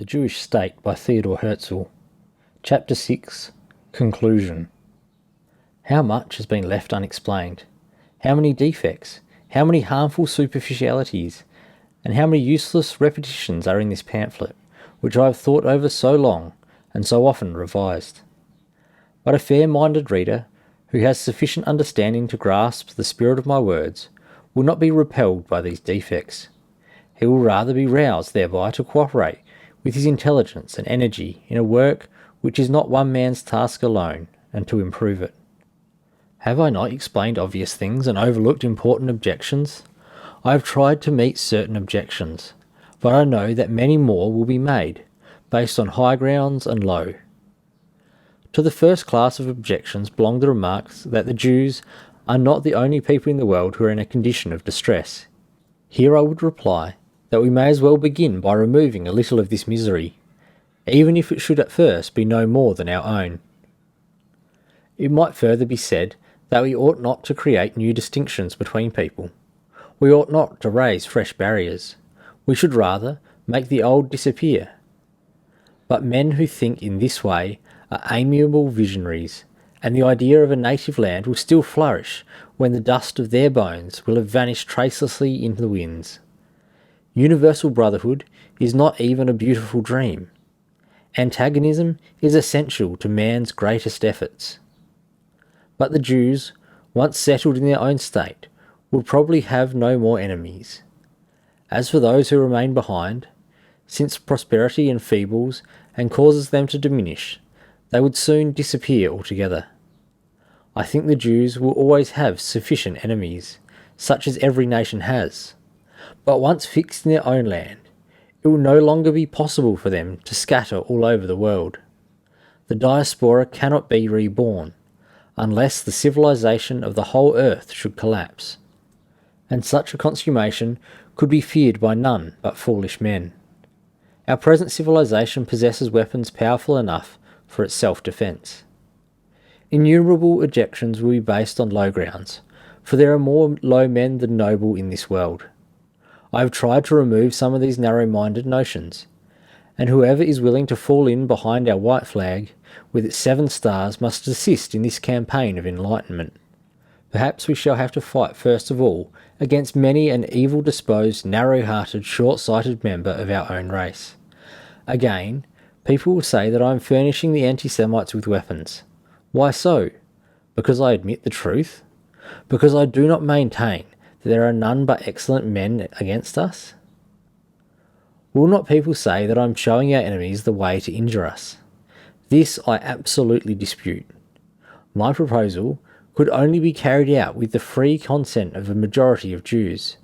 The Jewish State by Theodor Herzl. Chapter 6. Conclusion. How much has been left unexplained? How many defects? How many harmful superficialities? And how many useless repetitions are in this pamphlet, which I have thought over so long and so often revised? But a fair-minded reader, who has sufficient understanding to grasp the spirit of my words, will not be repelled by these defects. He will rather be roused thereby to cooperate with his intelligence and energy in a work which is not one man's task alone, and to improve it. Have I not explained obvious things and overlooked important objections? I have tried to meet certain objections, but I know that many more will be made, based on high grounds and low. To the first class of objections belong the remarks that the Jews are not the only people in the world who are in a condition of distress. Here I would reply that we may as well begin by removing a little of this misery, even if it should at first be no more than our own. It might further be said that we ought not to create new distinctions between people. We ought not to raise fresh barriers. We should rather make the old disappear. But men who think in this way are amiable visionaries, and the idea of a native land will still flourish when the dust of their bones will have vanished tracelessly into the winds. Universal brotherhood is not even a beautiful dream. Antagonism is essential to man's greatest efforts. But the Jews, once settled in their own state, would probably have no more enemies. As for those who remain behind, since prosperity enfeebles and causes them to diminish, they would soon disappear altogether. I think the Jews will always have sufficient enemies, such as every nation has. But once fixed in their own land, it will no longer be possible for them to scatter all over the world. The diaspora cannot be reborn, unless the civilization of the whole earth should collapse. And such a consummation could be feared by none but foolish men. Our present civilization possesses weapons powerful enough for its self-defense. Innumerable objections will be based on low grounds, for there are more low men than noble in this world. I have tried to remove some of these narrow-minded notions, and whoever is willing to fall in behind our white flag with its 7 stars must assist in this campaign of enlightenment. Perhaps we shall have to fight first of all against many an evil-disposed, narrow-hearted, short-sighted member of our own race. Again, people will say that I am furnishing the anti-Semites with weapons. Why so? Because I admit the truth? Because I do not maintain that there are none but excellent men against us? Will not people say that I am showing our enemies the way to injure us? This I absolutely dispute. My proposal could only be carried out with the free consent of a majority of Jews.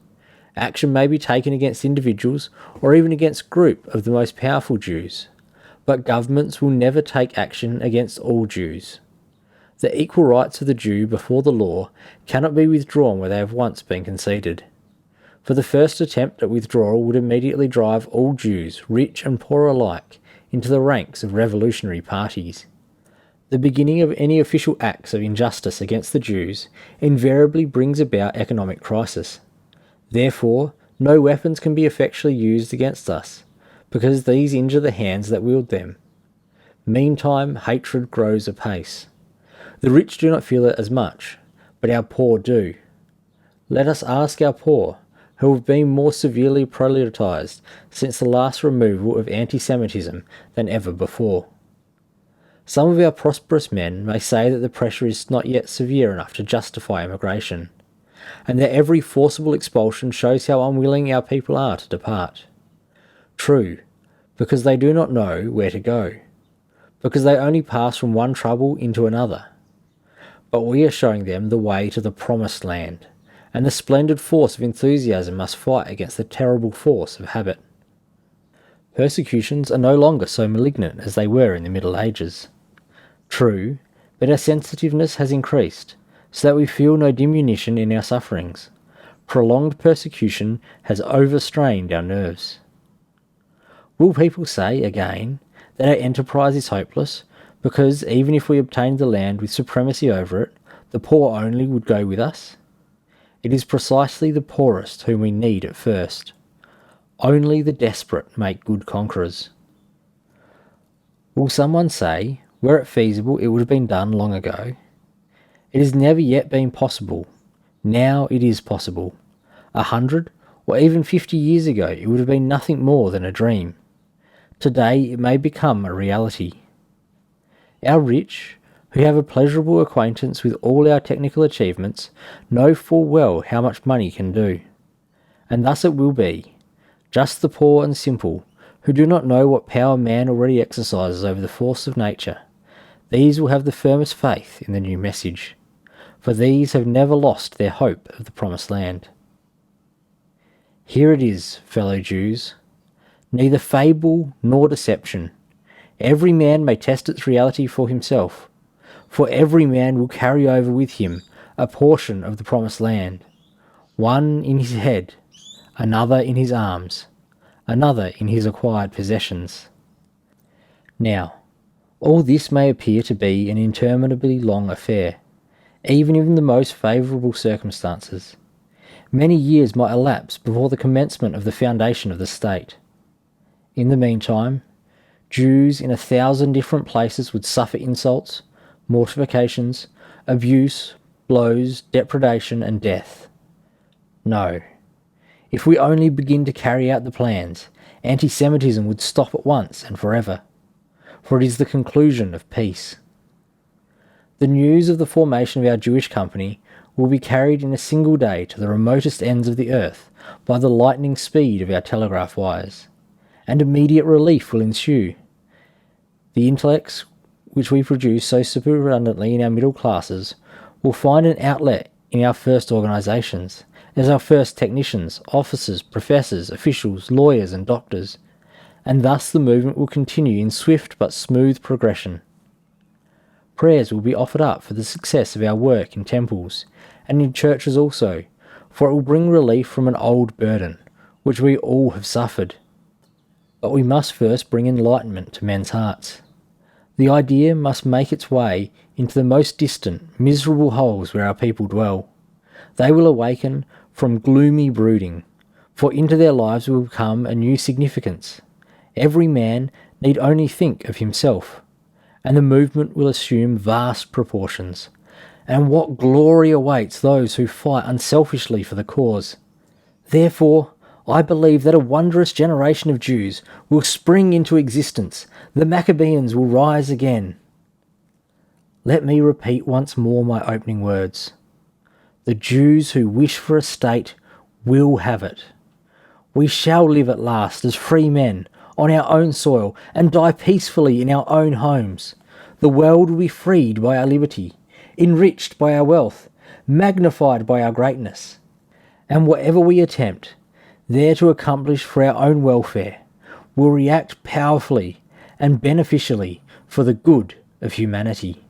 Action may be taken against individuals or even against a group of the most powerful Jews, but governments will never take action against all Jews. The equal rights of the Jew before the law cannot be withdrawn where they have once been conceded. For the first attempt at withdrawal would immediately drive all Jews, rich and poor alike, into the ranks of revolutionary parties. The beginning of any official acts of injustice against the Jews invariably brings about economic crisis. Therefore, no weapons can be effectually used against us, because these injure the hands that wield them. Meantime, hatred grows apace. The rich do not feel it as much, but our poor do. Let us ask our poor, who have been more severely proletized since the last removal of anti-Semitism than ever before. Some of our prosperous men may say that the pressure is not yet severe enough to justify emigration, and that every forcible expulsion shows how unwilling our people are to depart. True, because they do not know where to go, because they only pass from one trouble into another. But we are showing them the way to the promised land, and the splendid force of enthusiasm must fight against the terrible force of habit. Persecutions are no longer so malignant as they were in the Middle Ages. True, but our sensitiveness has increased, so that we feel no diminution in our sufferings. Prolonged persecution has overstrained our nerves. Will people say, again, that our enterprise is hopeless, because even if we obtained the land with supremacy over it, the poor only would go with us? It is precisely the poorest whom we need at first. Only the desperate make good conquerors. Will someone say, were it feasible, it would have been done long ago? It has never yet been possible. Now it is possible. 100 or even 50 years ago, it would have been nothing more than a dream. Today, it may become a reality. Our rich, who have a pleasurable acquaintance with all our technical achievements, know full well how much money can do. And thus it will be. Just the poor and simple, who do not know what power man already exercises over the force of nature, these will have the firmest faith in the new message, for these have never lost their hope of the promised land. Here it is, fellow Jews, neither fable nor deception. Every man may test its reality for himself, for every man will carry over with him a portion of the promised land, one in his head, another in his arms, another in his acquired possessions. Now, all this may appear to be an interminably long affair, even in the most favourable circumstances. Many years might elapse before the commencement of the foundation of the state. In the meantime, Jews in 1,000 different places would suffer insults, mortifications, abuse, blows, depredation, and death. No. If we only begin to carry out the plans, anti-Semitism would stop at once and forever, for it is the conclusion of peace. The news of the formation of our Jewish company will be carried in a single day to the remotest ends of the earth by the lightning speed of our telegraph wires, and immediate relief will ensue. The intellects which we produce so superabundantly in our middle classes will find an outlet in our first organisations, as our first technicians, officers, professors, officials, lawyers and doctors, and thus the movement will continue in swift but smooth progression. Prayers will be offered up for the success of our work in temples, and in churches also, for it will bring relief from an old burden, which we all have suffered. But we must first bring enlightenment to men's hearts. The idea must make its way into the most distant, miserable holes where our people dwell. They will awaken from gloomy brooding, for into their lives will come a new significance. Every man need only think of himself, and the movement will assume vast proportions. And what glory awaits those who fight unselfishly for the cause. Therefore, I believe that a wondrous generation of Jews will spring into existence. The Maccabeans will rise again. Let me repeat once more my opening words. The Jews who wish for a state will have it. We shall live at last as free men on our own soil and die peacefully in our own homes. The world will be freed by our liberty, enriched by our wealth, magnified by our greatness. And whatever we attempt there to accomplish for our own welfare will react powerfully and beneficially for the good of humanity.